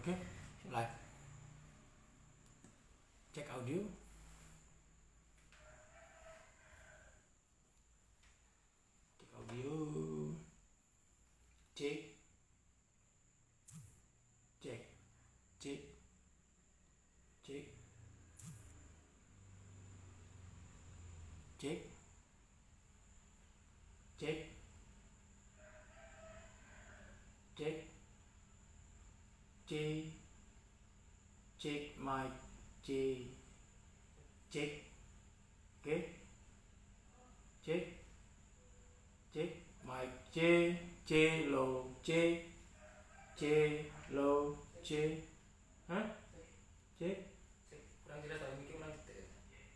Oke, live. Cek audio. Cek audio. Cek. Cek. Cek. Cek. Cek. Cek. Cek. C. Cek mic C. Cek. Oke. Cek. Cek mic C. C low C. C low C. Hah? Cek. Kurang jelas tapi mikir kurang gitu.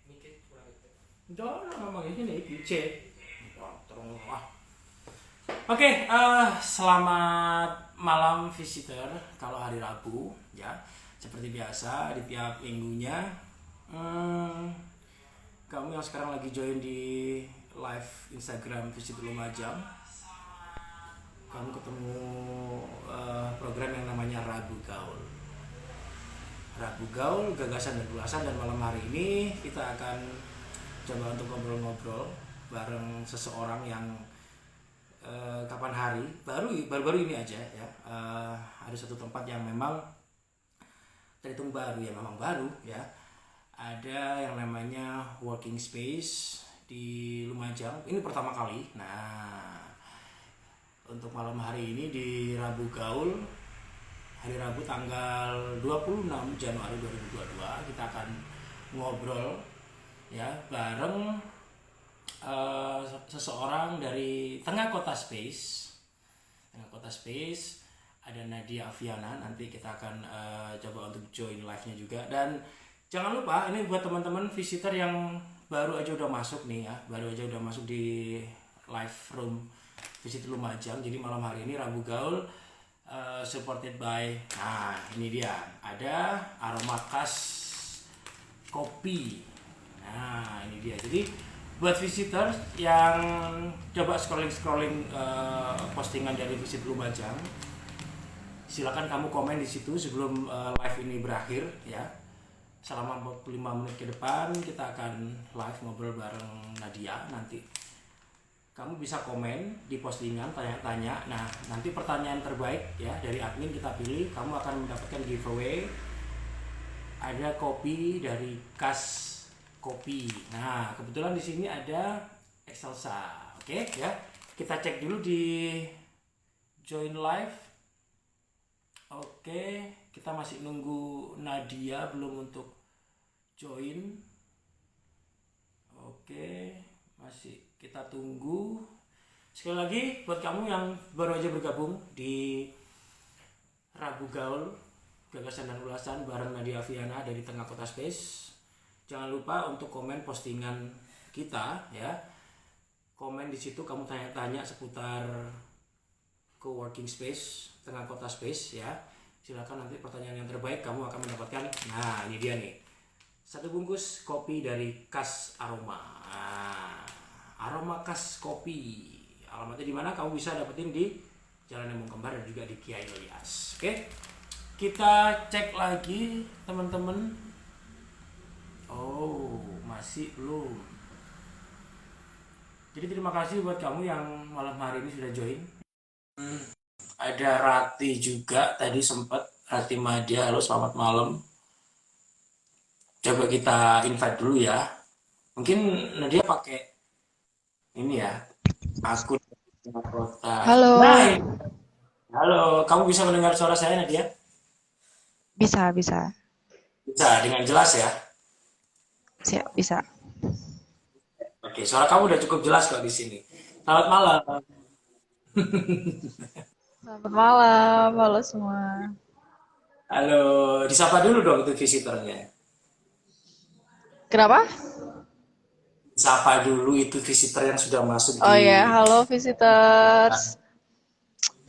Mikir kurang gitu. Jangan ngomong ini C. Terus wah. Oke, selamat malam visitor. Kalau hari Rabu ya, seperti biasa di tiap minggunya, kamu yang sekarang lagi join di live Instagram Visitor Lumajang, kamu ketemu program yang namanya Rabu Gaul. Rabu Gaul, gagasan dan ulasan, dan malam hari ini kita akan coba untuk ngobrol-ngobrol bareng seseorang yang kapan hari baru-baru ini aja ya, ada satu tempat yang memang terhitung baru ya, memang baru ya, ada yang namanya working space di Lumajang. Ini pertama kali. Nah, untuk malam hari ini di Rabu Gaul, hari Rabu tanggal 26 Januari 2022, kita akan ngobrol ya bareng seseorang dari Tengah Kota Space. Ada Nadia Aviana. Nanti kita akan coba untuk join live-nya juga. Dan jangan lupa, ini buat teman-teman visitor yang baru aja udah masuk nih ya, baru aja udah masuk di live room Visitor Lumajang. Jadi malam hari ini Rabu Gaul supported by, nah ini dia, ada Aroma Khas Kopi. Nah ini dia. Jadi buat visitor yang coba scrolling postingan dari Visit Lumajang, silakan kamu komen di situ sebelum live ini berakhir ya. Selama 45 menit ke depan kita akan live ngobrol bareng Nadia. Nanti kamu bisa komen di postingan, tanya-tanya. Nah, nanti pertanyaan terbaik ya dari admin kita pilih, kamu akan mendapatkan giveaway. Ada kopi dari Khas Kopi. Nah, kebetulan di sini ada Excelsa. Oke ya. Kita cek dulu di join live. Oke, kita masih nunggu Nadia belum untuk join. Oke, masih kita tunggu. Sekali lagi buat kamu yang baru aja bergabung di Rabu Gaul, gagasan dan ulasan bareng Nadia Aviana dari Tengah Kota Space. Jangan lupa untuk komen postingan kita ya. Komen di situ kamu tanya-tanya seputar co-working space Tengah Kota Space ya. Silakan, nanti pertanyaan yang terbaik kamu akan mendapatkan. Nah, ini dia nih. 1 bungkus kopi dari Khas Aroma. Nah, Aroma Khas Kopi. Alamatnya di mana? Kamu bisa dapetin di Jalan Embong Kembar dan juga di Kiai Ilyas. Oke. Kita cek lagi teman-teman. Oh, masih belum. Jadi terima kasih buat kamu yang malam hari ini sudah join. Ada Rati juga tadi sempat, Rati Madia. Halo, selamat malam. Coba kita invite dulu ya. Mungkin Nadia pakai ini ya, akun kota. Halo, Nah, halo, kamu bisa mendengar suara saya Nadia? bisa. Bisa, dengan jelas ya. Siap, bisa. Oke, suara kamu udah cukup jelas kok di sini. Selamat malam. Selamat malam, halo semua. Halo, disapa dulu dong itu visitornya. Kenapa? Sapa dulu itu visitor yang sudah masuk Oh ya, di. halo visitors.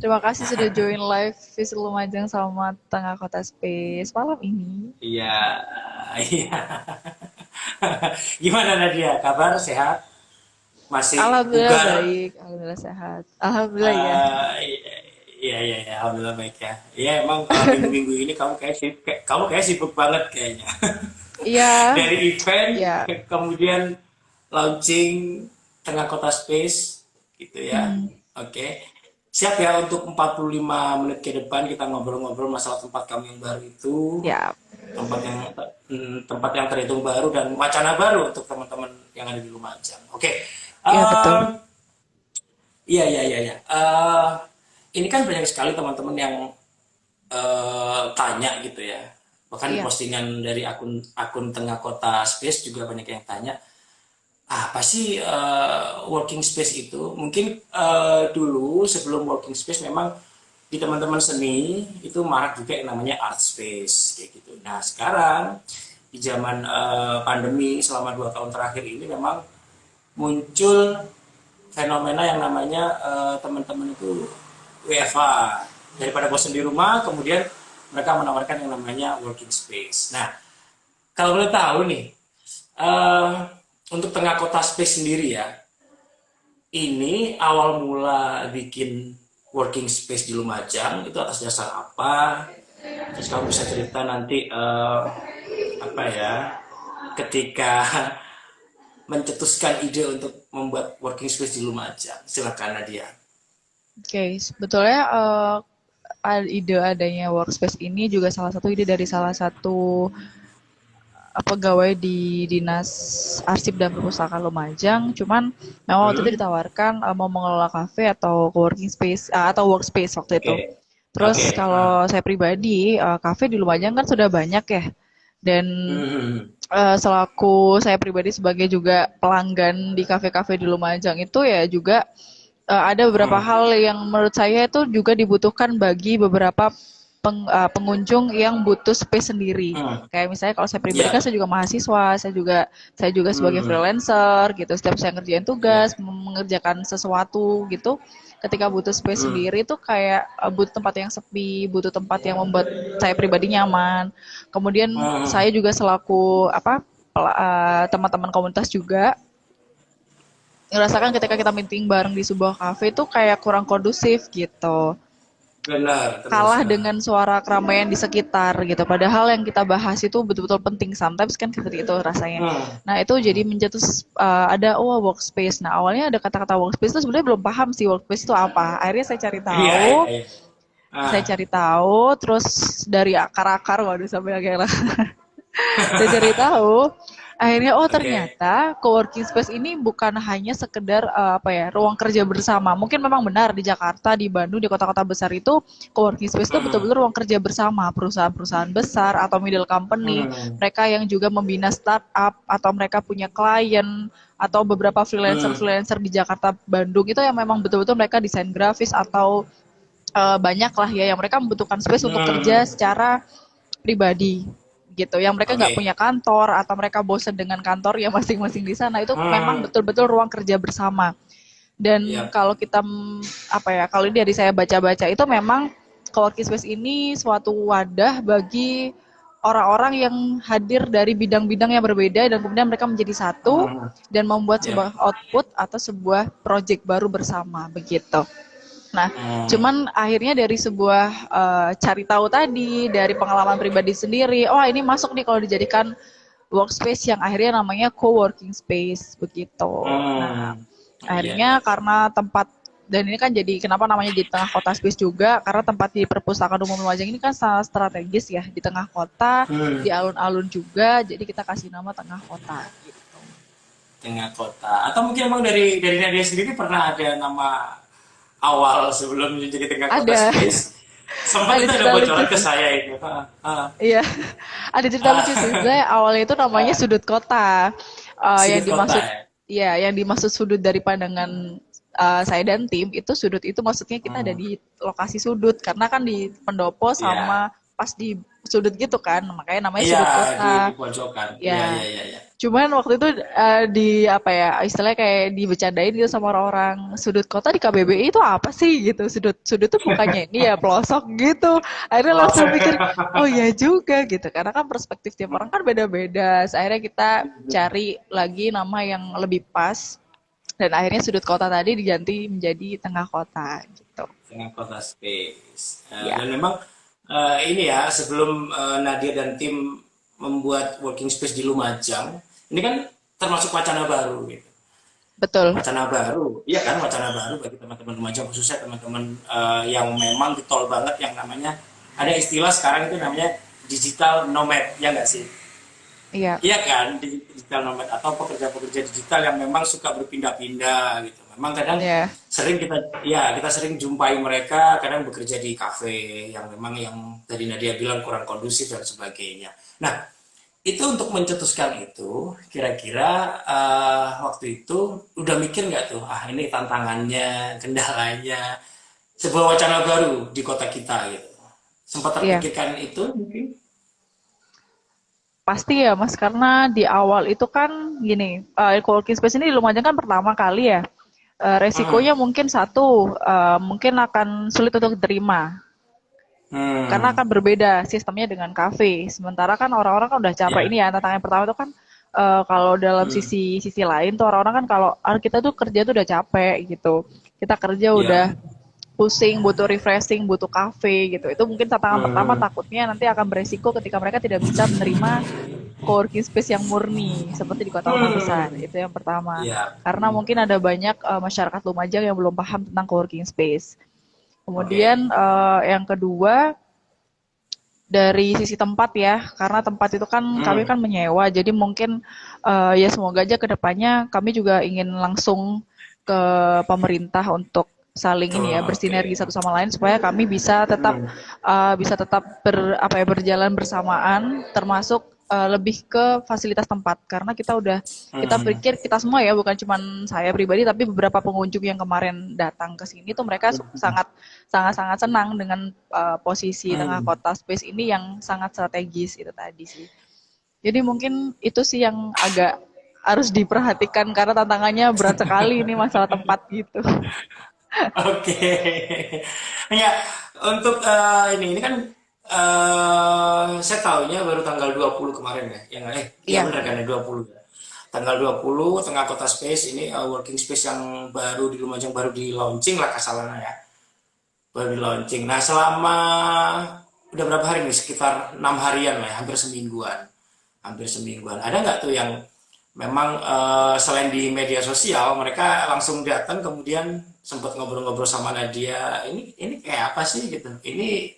Terima kasih sudah join live Visit Lumajang sama Tengah Kota Space malam ini. Iya, iya. Gimana Nadia? Kabar sehat? Masih Alhamdulillah bugar? baik, alhamdulillah sehat. Alhamdulillah ya. Iya, Iya, iya, iya, alhamdulillah baik ya. Iya, emang minggu-minggu ini kamu kayak sibuk banget kayaknya. Iya, Dari event, ya. kemudian launching Tengah Kota Space, gitu ya. Hmm, Oke. Siap ya untuk 45 menit ke depan kita ngobrol-ngobrol masalah tempat kamu yang baru itu, ya, tempat yang tempat yang terhitung baru dan wacana baru untuk teman-teman yang ada di Lumajang. Oke. ya betul. Eh, iya, iya, iya, iya. Ini kan banyak sekali teman-teman yang tanya gitu ya. Bahkan Iya. postingan dari akun akun Tengah Kota Space juga banyak yang tanya, apa sih working space itu? Mungkin dulu sebelum working space memang di teman-teman seni itu marak juga yang namanya art space kayak gitu. Nah sekarang di zaman pandemi selama 2 tahun terakhir ini memang muncul fenomena yang namanya teman-teman itu WFH, daripada bosan di rumah kemudian mereka menawarkan yang namanya working space. Nah kalau boleh tahu nih, eh, untuk Tengah Kota Space sendiri ya, ini awal mula bikin working space di Lumajang itu atas dasar apa? Terus kamu bisa cerita nanti apa ya, ketika mencetuskan ide untuk membuat working space di Lumajang. Silakan Nadia. Oke, sebetulnya ide adanya workspace ini juga salah satu ide dari salah satu pegawai di Dinas Arsip dan Perpustakaan Lumajang. Cuman memang waktu itu Hmm? ditawarkan mau mengelola kafe atau coworking space atau workspace waktu Oke. itu. Oke. Terus kalau saya pribadi, kafe di Lumajang kan sudah banyak ya. Dan Hmm. selaku saya pribadi sebagai juga pelanggan di kafe-kafe di Lumajang itu ya juga ada beberapa Hmm. hal yang menurut saya itu juga dibutuhkan bagi beberapa pengunjung yang butuh space sendiri. Hmm. Kayak misalnya kalau saya pribadi kan Ya. saya juga mahasiswa, saya juga sebagai Hmm. freelancer gitu. Setiap saya ngerjain tugas, Ya. mengerjakan sesuatu gitu, ketika butuh space Hmm. sendiri tuh kayak butuh tempat yang sepi, butuh tempat yang membuat saya pribadi nyaman. Kemudian Hmm. saya juga selaku teman-teman komunitas juga ngerasakan ketika kita meeting bareng di sebuah kafe itu kayak kurang kondusif gitu. Benar terus. Kalah dengan suara keramaian di sekitar gitu. Padahal yang kita bahas itu betul-betul penting. Sometimes kan seperti itu rasanya. Hmm. Nah itu jadi Hmm. mencetus ada workspace. Nah awalnya ada kata-kata workspace itu sebenarnya belum paham sih workspace itu apa. Akhirnya saya cari Iya, iya, tahu, iya. Ah. terus dari akar-akar, waduh sampai akhirnya saya cari tahu, akhirnya oh Oke. ternyata coworking space ini bukan hanya sekedar apa ya ruang kerja bersama. Mungkin memang benar di Jakarta, di Bandung, di kota-kota besar itu coworking space itu Hmm. betul-betul ruang kerja bersama perusahaan-perusahaan besar atau middle company, Hmm. mereka yang juga membina startup atau mereka punya klien atau beberapa Hmm. freelancer-freelancer di Jakarta, Bandung itu yang memang betul-betul mereka desain grafis atau banyak lah ya yang mereka membutuhkan space untuk kerja Hmm. secara pribadi gitu yang mereka nggak Oke. punya kantor atau mereka bosan dengan kantor ya masing-masing di sana itu memang Hmm. betul-betul ruang kerja bersama dan Yap. kalau kita apa ya kalau dari saya baca-baca itu memang coworking space ini suatu wadah bagi orang-orang yang hadir dari bidang-bidang yang berbeda dan kemudian mereka menjadi satu Hmm. dan membuat Yap. sebuah output atau sebuah project baru bersama begitu. Nah, Hmm. cuman akhirnya dari sebuah cari tahu tadi, dari pengalaman pribadi sendiri, oh ini masuk nih kalau dijadikan workspace yang akhirnya namanya co-working space begitu. Nah, Hmm. Iya, iya, akhirnya iya. karena tempat dan ini kan jadi kenapa namanya di tengah kota space juga karena tempat di perpustakaan umum Lumajang ini kan sangat strategis ya di tengah kota, Hmm. di alun-alun juga, jadi kita kasih nama tengah kota gitu. Tengah kota. Atau mungkin emang dari Nadia sendiri pernah ada nama awal sebelum menjadi Tengah Kota Ada Space? Sempat ada itu ada cerita lucu bocoran ke sih. saya itu. Iya, ada cerita lucu sih. Sebenarnya awalnya itu namanya Ah, sudut kota. Yang sudut kota dimaksud, ya. ya, yang dimaksud sudut dari pandangan saya dan tim itu sudut itu maksudnya kita ada Hmm. di lokasi sudut karena kan di pendopo Iya. sama pas di sudut gitu kan, makanya namanya Iya, sudut di kota. pojokan. Iya, iya, Ya, iya, iya. cuman waktu itu di apa ya istilahnya kayak dibecandain gitu sama orang-orang sudut kota di KBBI itu apa sih gitu sudut sudut tuh bukannya ini ya pelosok gitu akhirnya langsung mikir oh ya juga gitu karena kan perspektif tiap orang kan beda-beda. Akhirnya kita cari lagi nama yang lebih pas dan akhirnya sudut kota tadi diganti menjadi tengah kota gitu. Tengah Kota Space. Ya, Dan memang ini ya sebelum Nadia dan tim membuat working space di Lumajang, ini kan termasuk wacana baru gitu. betul. Wacana baru, iya kan wacana baru bagi teman-teman Lumajang khususnya teman-teman yang memang getol banget yang namanya ada istilah sekarang itu namanya digital nomad ya nggak sih? Iya, Iya kan, digital nomad atau pekerja-pekerja digital yang memang suka berpindah-pindah gitu. Memang kadang ya. sering kita sering jumpai mereka kadang bekerja di kafe yang memang yang tadi Nadia bilang kurang kondusif dan sebagainya. Nah, itu untuk mencetuskan itu, kira-kira waktu itu udah mikir nggak tuh, ini tantangannya, kendalanya, sebuah wacana baru di kota kita gitu. Sempat Iya. terpikirkan itu mungkin? Pasti ya Mas, karena di awal itu kan gini, co-working space ini di Lumajang kan pertama kali ya. Hmm. Resikonya mungkin satu, mungkin akan sulit untuk diterima. Karena Hmm. akan berbeda sistemnya dengan kafe. Sementara kan orang-orang kan udah capek Ya. ini ya, tantangan pertama itu kan kalau dalam Hmm. sisi sisi lain tuh orang-orang kan kalau kita tuh kerja tuh udah capek gitu. Kita kerja udah Ya. pusing, butuh refreshing, butuh kafe gitu. Itu mungkin tantangan pertama Hmm. takutnya nanti akan beresiko ketika mereka tidak bisa menerima co-working space yang murni seperti di kota-kota besar. Hmm. Itu yang pertama. Ya. Karena mungkin ada banyak masyarakat Lumajang yang belum paham tentang co-working space. Oke. Kemudian yang kedua dari sisi tempat ya, karena tempat itu kan kami Hmm. kan menyewa, jadi mungkin ya semoga aja ke depannya kami juga ingin langsung ke pemerintah untuk saling ini ya Betul. Oke. bersinergi satu sama lain supaya kami Hmm. bisa tetap berjalan bersamaan termasuk lebih ke fasilitas tempat karena kita Hmm. pikir kita semua ya bukan cuma saya pribadi tapi beberapa pengunjung yang kemarin datang ke sini tuh mereka sangat sangat sangat senang dengan posisi tengah Hmm. kota space ini yang sangat strategis itu tadi sih. Jadi mungkin itu sih yang agak harus diperhatikan karena tantangannya berat sekali ini masalah tempat gitu. Oke. Ya, untuk ini kan saya tahunya baru tanggal 20 kemarin ya. Yang iya Iya, benar kan ya 20 ya. Tanggal 20 Tengah Kota Space ini working space yang baru di Lumajang baru di launching lah kasalana ya. Baru di launching. Nah, selama udah berapa hari nih? Sekitar 6 harian lah ya, hampir semingguan. Hampir semingguan. Ada nggak tuh yang memang selain di media sosial mereka langsung datang kemudian sempat ngobrol-ngobrol sama Nadia ini kayak apa sih gitu ini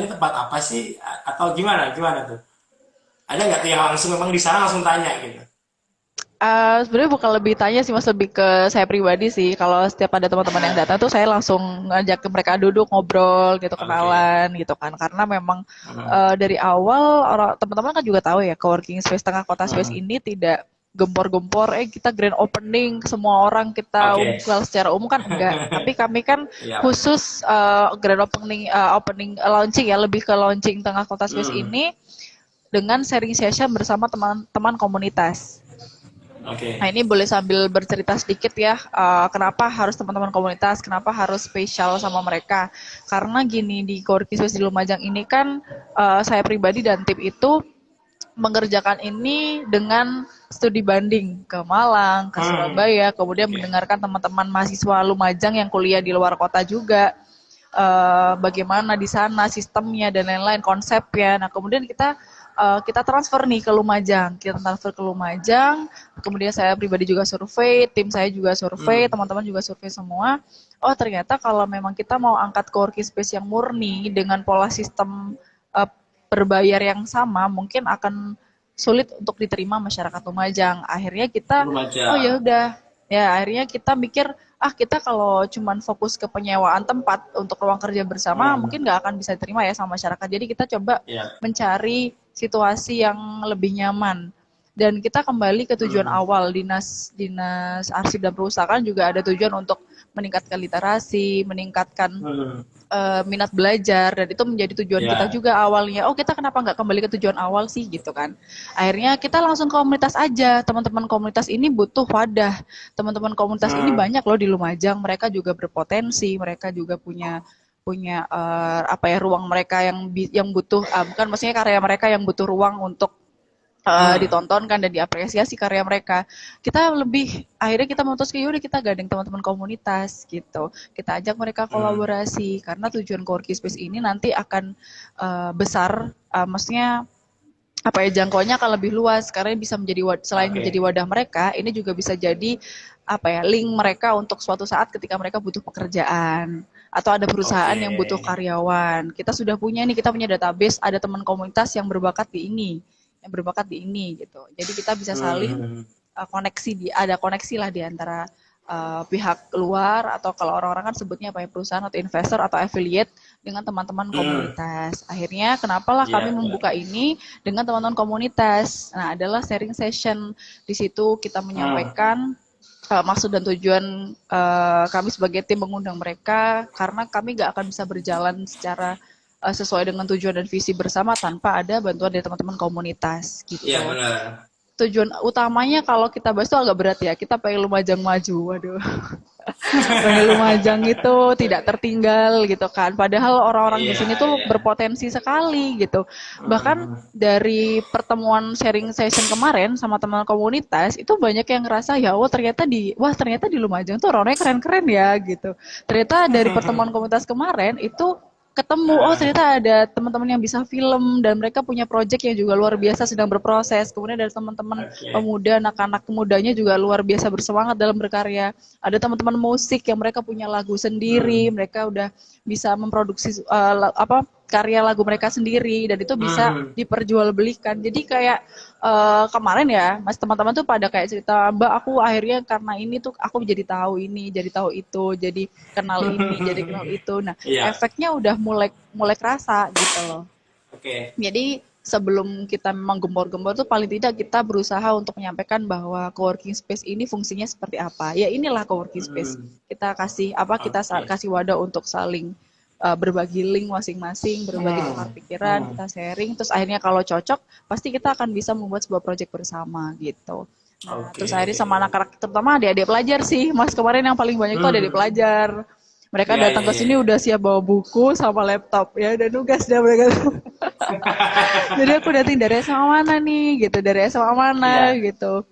tempat apa sih atau gimana gimana tuh ada nggak tuh yang langsung memang di sana langsung tanya gitu. sebenarnya bukan lebih tanya sih mas lebih ke saya pribadi sih. Kalau setiap ada teman-teman yang datang tuh saya langsung ngajak mereka duduk ngobrol gitu Oke. kenalan gitu kan. Karena memang Hmm. dari awal orang teman-teman kan juga tahu ya coworking space tengah kota space Hmm. ini tidak gempor-gempor kita grand opening semua orang kita Oke. jual secara umum kan enggak tapi kami kan Ya. khusus grand opening launching ya lebih ke launching tengah kota space Hmm. ini dengan sharing session bersama teman-teman komunitas. Oke. Nah ini boleh sambil bercerita sedikit ya, kenapa harus teman-teman komunitas, kenapa harus spesial sama mereka. Karena gini, di Coworking Space di Lumajang ini kan saya pribadi dan tim itu mengerjakan ini dengan studi banding ke Malang, ke Hmm. Surabaya, kemudian Oke. mendengarkan teman-teman mahasiswa Lumajang yang kuliah di luar kota juga, bagaimana di sana sistemnya dan lain-lain konsepnya. Nah kemudian kita transfer nih ke Lumajang, kita transfer ke Lumajang. Kemudian saya pribadi juga survei, tim saya juga survei, Hmm. teman-teman juga survei semua. Oh ternyata kalau memang kita mau angkat coworking space yang murni dengan pola sistem uh, berbayar yang sama, mungkin akan sulit untuk diterima masyarakat Lumajang. Akhirnya kita, oh ya Lumajang. udah, ya akhirnya kita mikir, kita kalau cuman fokus ke penyewaan tempat untuk ruang kerja bersama, Hmm. mungkin nggak akan bisa diterima ya sama masyarakat. Jadi kita coba Ya. mencari situasi yang lebih nyaman. Dan kita kembali ke tujuan Hmm. awal, dinas dinas arsip dan perpustakaan juga ada tujuan untuk meningkatkan literasi, meningkatkan Hmm. minat belajar dan itu menjadi tujuan kita Ya. juga awalnya. Oh kita kenapa nggak kembali ke tujuan awal sih gitu kan? Akhirnya kita langsung ke komunitas aja. Teman-teman komunitas ini butuh wadah. Teman-teman komunitas ini Hmm. banyak loh di Lumajang. Mereka juga berpotensi. Mereka juga punya punya apa ya ruang mereka yang butuh bukan maksudnya karya mereka yang butuh ruang untuk Hmm. ditontonkan dan diapresiasi karya mereka. Akhirnya kita memutuskan yaudah kita gandeng teman-teman komunitas gitu. Kita ajak mereka Hmm. kolaborasi karena tujuan coworking space ini nanti akan besar, maksudnya apa ya, jangkauannya akan lebih luas karena bisa selain menjadi Oke. wadah mereka, ini juga bisa jadi apa ya, link mereka untuk suatu saat ketika mereka butuh pekerjaan atau ada perusahaan Oke. yang butuh karyawan. Kita punya database, ada teman komunitas yang berbakat di ini gitu. Jadi kita bisa saling Hmm. ada koneksi lah di antara pihak luar, atau kalau orang-orang kan sebutnya apa ya, perusahaan atau investor atau affiliate dengan teman-teman Hmm. komunitas. Akhirnya kenapalah kami Ya, ya. membuka ini dengan teman-teman komunitas. Nah, adalah sharing session. Di situ kita Hmm. menyampaikan maksud dan tujuan kami sebagai tim mengundang mereka karena kami nggak akan bisa berjalan secara sesuai dengan tujuan dan visi bersama tanpa ada bantuan dari teman-teman komunitas Ya, gitu. benar. Tujuan utamanya kalau kita bahas itu agak berat ya. Kita pengen Lumajang maju. Waduh. Pengen Lumajang itu tidak tertinggal gitu kan. Padahal orang-orang di Iya, sini tuh iya. berpotensi sekali gitu. Bahkan Hmm. dari pertemuan sharing session kemarin sama teman komunitas itu banyak yang ngerasa ya, ternyata di Lumajang tuh orangnya keren-keren ya gitu. Ternyata dari pertemuan komunitas kemarin itu ketemu, oh Ah, ternyata ada teman-teman yang bisa film dan mereka punya project yang juga luar biasa sedang berproses. Kemudian dari teman-teman oke. pemuda, anak-anak mudanya juga luar biasa bersemangat dalam berkarya. Ada teman-teman musik yang mereka punya lagu sendiri, Hmm. mereka udah bisa memproduksi karya lagu mereka sendiri dan itu bisa Hmm. diperjualbelikan. Jadi kayak kemarin ya, Mas, teman-teman tuh pada kayak cerita, Mbak, aku akhirnya karena ini tuh aku jadi tahu ini, jadi tahu itu, jadi kenal ini, jadi kenal itu. Nah, Iya. efeknya udah mulai mulai kerasa gitu loh. Oke. Jadi sebelum kita memang gembor-gembor tuh paling tidak kita berusaha untuk menyampaikan bahwa coworking space ini fungsinya seperti apa. Ya inilah coworking space. Hmm. Kita Oke. kasih wadah untuk saling berbagi link masing-masing, berbagi tukar Hmm. pikiran, Hmm. kita sharing, terus akhirnya kalau cocok pasti kita akan bisa membuat sebuah project bersama gitu. Nah, Oke. terus akhirnya sama anak-anak, terutama adik-adik pelajar sih, Mas, kemarin yang paling banyak itu adik-adik Hmm. pelajar. Mereka Iya, datang iya, ke iya, sini iya. udah siap bawa buku sama laptop ya, dan nugas dah mereka. Jadi aku datang dari SMA mana nih gitu, dari SMA mana Iya. gitu.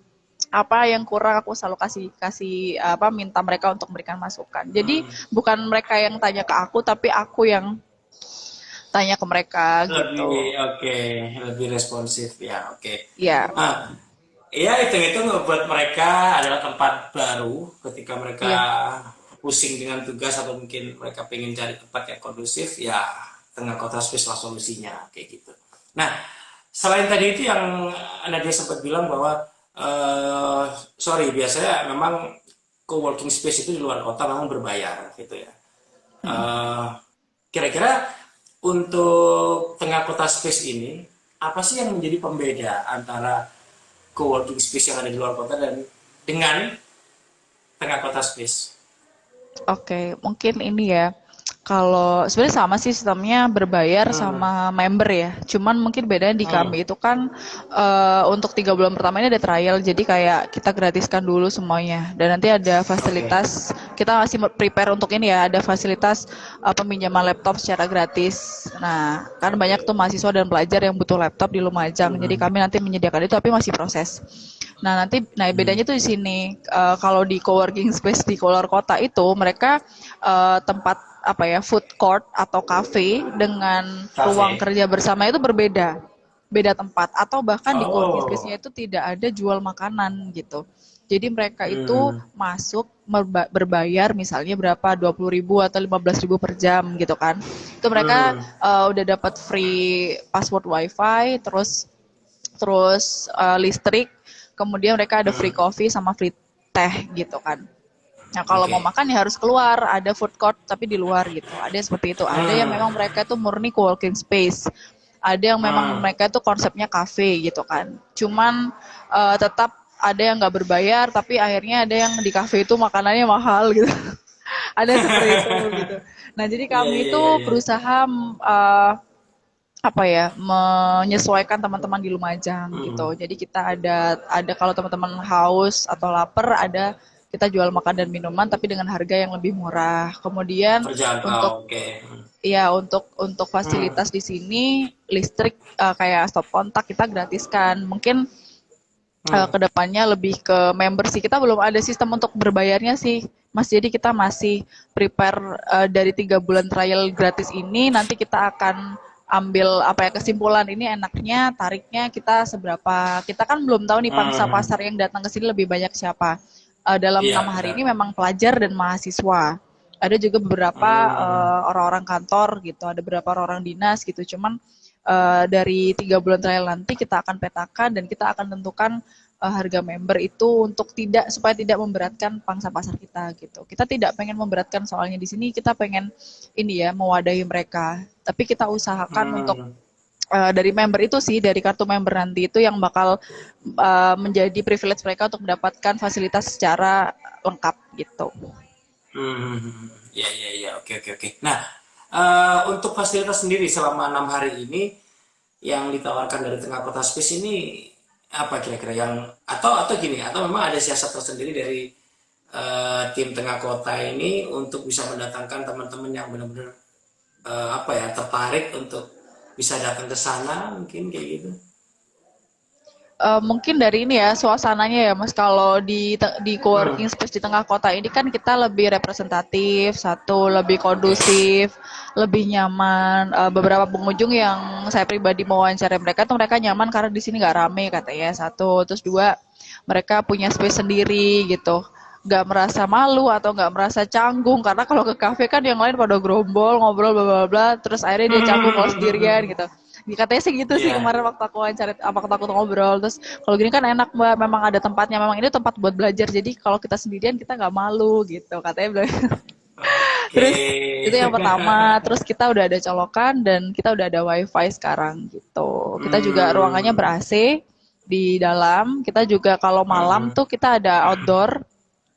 Apa yang kurang aku selalu kasih kasih minta mereka untuk memberikan masukan. Jadi Hmm. bukan mereka yang tanya ke aku tapi aku yang tanya ke mereka Lebih gitu. oke, lebih responsif ya. Oke. Iya, Ah, iya, itu ngebuat mereka adalah tempat baru ketika mereka iya. pusing dengan tugas atau mungkin mereka pengen cari tempat yang kondusif, ya tengah kota space lah solusinya kayak gitu. Nah, selain tadi itu yang Nadia sempat bilang bahwa sorry, biasanya memang co-working space itu di luar kota memang berbayar gitu ya. Eh, Kira-kira untuk tengah kota space ini apa sih yang menjadi pembeda antara co-working space yang ada di luar kota dan dengan tengah kota space? Oke, mungkin ini ya. Kalau sebenarnya sama sih sistemnya, berbayar Hmm. sama member ya. Cuman mungkin bedanya di Hmm. kami itu kan untuk 3 bulan pertama ini ada trial, jadi kayak kita gratiskan dulu semuanya. Dan nanti ada Oke. fasilitas, kita masih prepare untuk ini ya, ada fasilitas peminjaman laptop secara gratis. Nah, kan banyak tuh Oke. mahasiswa dan pelajar yang butuh laptop di Lumajang. Jadi Hmm. kami nanti menyediakan itu, tapi masih proses. Nah Hmm. bedanya tuh di sini. Kalau di coworking space di luar kota itu mereka tempat apa ya, food court atau cafe dengan ruang Cafe. kerja bersama itu berbeda, beda tempat, atau bahkan di coworking Oh. space-nya itu tidak ada jual makanan gitu. Jadi mereka itu Hmm. masuk berbayar misalnya berapa, 20.000 atau 15.000 per jam gitu kan. Itu mereka Hmm. udah dapat free password wifi, terus terus listrik, kemudian mereka ada free Hmm. coffee sama free teh gitu kan. Nah, kalau mau Oke. makan ya harus keluar, ada food court tapi di luar gitu. Ada yang seperti itu. Ada yang memang Hmm. mereka itu murni co-working space. Ada yang memang Hmm. mereka itu konsepnya cafe gitu kan. Cuman tetap ada yang nggak berbayar, tapi akhirnya ada yang di cafe itu makanannya mahal gitu. Ada seperti itu gitu. Nah, jadi Iya, kami iya, itu iya, iya. berusaha apa ya, menyesuaikan teman-teman di Lumajang Hmm. gitu. Jadi kita ada kalau teman-teman haus atau lapar, ada kita jual makan dan minuman tapi dengan harga yang lebih murah. Kemudian untuk Terjangkau, oke. ya untuk Hmm. fasilitas di sini listrik kayak stop kontak kita gratiskan. Mungkin Hmm. kedepannya lebih ke member sih. Kita belum ada sistem untuk berbayarnya sih, Mas. Jadi kita masih prepare dari 3 bulan trial gratis ini. Nanti kita akan ambil apa ya kesimpulan ini enaknya tariknya kita seberapa. Kita kan belum tahu nih pangsa Hmm. pasar yang datang ke sini lebih banyak siapa. Dalam Iya 6 hari ini benar. memang pelajar dan mahasiswa. Ada juga beberapa Hmm. orang-orang kantor gitu, ada beberapa orang dinas gitu. Cuman dari 3 bulan trial nanti kita akan petakan dan kita akan tentukan harga member itu untuk tidak supaya tidak memberatkan pangsa pasar kita gitu. Kita tidak pengen memberatkan soalnya di sini kita pengen ini ya mewadahi mereka. Tapi kita usahakan untuk Hmm. dari member itu sih dari kartu member nanti itu yang bakal menjadi privilege mereka untuk mendapatkan fasilitas secara lengkap gitu. Hmm. Ya, ya, ya. Oke, oke, oke. Nah, untuk fasilitas sendiri selama 6 hari ini yang ditawarkan dari Tengah Kota Space ini apa kira-kira yang atau gini atau memang ada siasat tersendiri dari tim Tengah Kota ini untuk bisa mendatangkan teman-teman yang benar-benar apa ya tertarik untuk bisa datang ke sana mungkin kayak gitu. Mungkin dari ini ya suasananya ya Mas kalau di Hmm. coworking space di tengah kota ini kan kita lebih representatif, satu lebih Oke. kondusif, lebih nyaman. Beberapa pengunjung yang saya pribadi mau wawancara mereka tuh mereka nyaman karena di sini nggak rame katanya satu, terus dua mereka punya space sendiri gitu. Nggak merasa malu atau nggak merasa canggung karena kalau ke kafe kan yang lain pada gerombol ngobrol bla bla bla terus akhirnya dia canggung kalau sendirian gitu. Katanya sih gitu sih Iya. kemarin waktu aku wawancara waktu aku ngobrol terus kalau gini kan enak mbak memang ada tempatnya memang ini tempat buat belajar jadi kalau kita sendirian kita nggak malu gitu katanya bilang. Oke. Terus itu yang pertama terus kita udah ada colokan dan kita udah ada wifi sekarang gitu kita juga ruangannya Hmm. ber AC di dalam kita juga kalau malam Hmm. tuh kita ada outdoor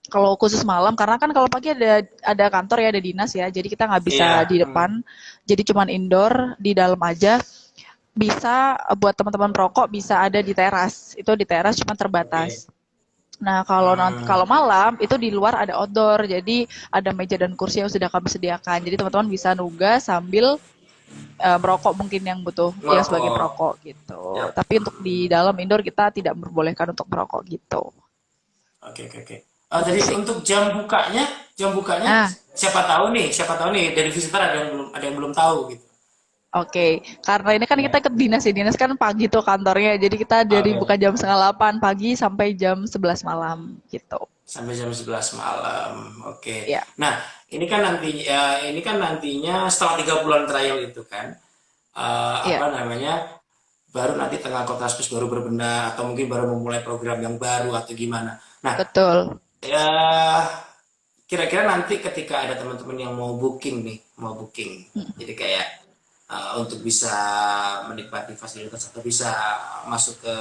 kalau khusus malam karena kan kalau pagi ada kantor ya ada dinas ya jadi kita nggak bisa Iya. di Hmm. depan jadi cuman indoor di dalam aja bisa buat teman-teman perokok bisa ada di teras. Itu di teras cuma Oke. terbatas. Nah, kalau Hmm. kalau malam itu di luar ada outdoor. Jadi ada meja dan kursi yang sudah kami sediakan. Jadi teman-teman bisa nugas sambil merokok mungkin yang butuh yang sebagai Merokok. perokok gitu. Yap. Tapi untuk di dalam indoor kita tidak memperbolehkan untuk merokok gitu. Oke, oke, oke. Itu Jadi sih. untuk jam bukanya Nah, siapa tahu nih dari visitor ada yang belum tahu gitu. oke, karena ini kan kita Ya. ke dinas ya, dinas kan pagi tuh kantornya, jadi kita dari buka Oke. jam setengah 8 pagi sampai jam 11 malam gitu. Sampai jam 11 malam. Oke. Ya, Nah, ini kan nantinya setelah 3 bulan trial itu kan iya. apa namanya? Baru nanti Tengah Kota Space baru berbenah atau mungkin baru memulai program yang baru atau gimana. Nah, Betul. ya kira-kira nanti ketika ada teman-teman yang mau booking nih, mau booking. Jadi kayak untuk bisa menikmati fasilitas atau bisa masuk ke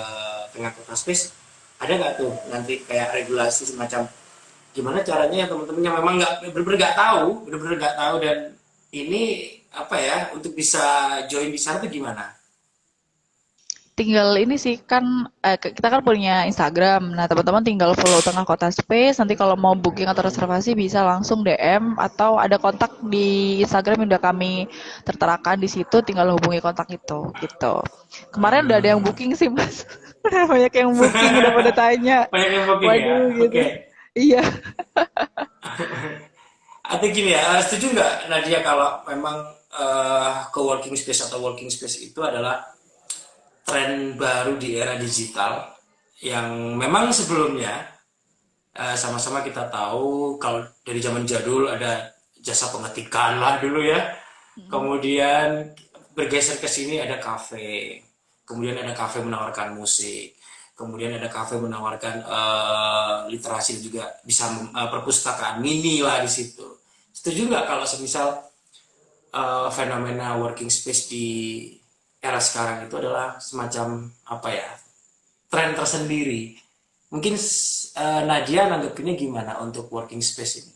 Tengah Kota Space, ada nggak tuh nanti kayak regulasi semacam gimana caranya ya teman-teman yang memang nggak benar-benar nggak tahu, benar-benar nggak tahu dan ini apa ya untuk bisa join di sana tuh gimana? Tinggal ini sih kan kita kan punya Instagram. Nah, teman-teman tinggal follow Tengah Kota Space. Nanti kalau mau booking atau reservasi bisa langsung DM atau ada kontak di Instagram yang udah kami terterakan di situ. Tinggal hubungi kontak itu, gitu. Kemarin udah ada yang Hmm. booking sih, Mas. Udah banyak yang booking, udah pada tanya. Banyak yang booking ya, Waduh, gitu. oke. Iya. Atau gini ya, setuju nggak Nadia kalau memang co-working space atau working space itu adalah tren baru di era digital yang memang sebelumnya sama-sama kita tahu kalau dari zaman jadul ada jasa pengetikan lah dulu ya. Kemudian bergeser ke sini ada kafe. Kemudian ada kafe menawarkan musik. Kemudian ada kafe menawarkan literasi dan juga bisa perpustakaan mini lah di situ. Setuju nggak kalau semisal fenomena working space di era sekarang itu adalah semacam apa ya tren tersendiri. Mungkin Nadia nanggepinnya gimana untuk working space ini?